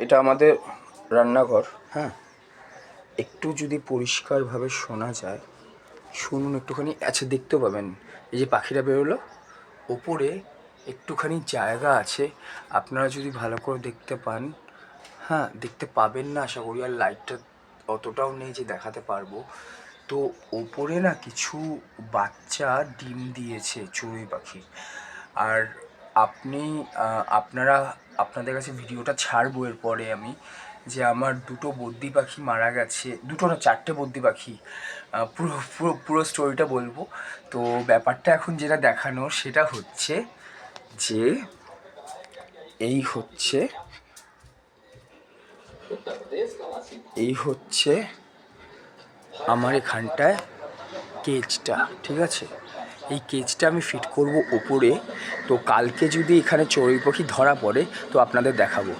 এটা আমাদের রান্নাঘর। হ্যাঁ, একটু যদি পরিষ্কারভাবে শোনা যায়, শুনুন একটুখানি। আচ্ছা, দেখতেও পাবেন এই যে পাখিরা বেরোলো, ওপরে একটুখানি জায়গা আছে, আপনারা যদি ভালো করে দেখতে পান। হ্যাঁ, দেখতে পাবেন না আশা করি, আর লাইটটা অতটাও নেই যে দেখাতে পারবো। তো ওপরে না কিছু বাচ্চা ডিম দিয়েছে চড়ুই পাখি। আর আপনাদের কাছে ভিডিওটা ছাড়বো এরপরে আমি, যে আমার দুটো বদ্রি পাখি মারা গেছে, দুটো না চারটে বদ্রি পাখি। পুরো পুরো পুরো স্টোরিটা বলবো। তো ব্যাপারটা এখন যেটা দেখানোর সেটা হচ্ছে যে এই হচ্ছে আমার এখানটায় কেজটা, ঠিক আছে? এই কেজটা আমি ফিট করব ওপরে। তো কালকে যদি এখানে চড়ুই পাখি ধরা পড়ে তো আপনাদের দেখাবো।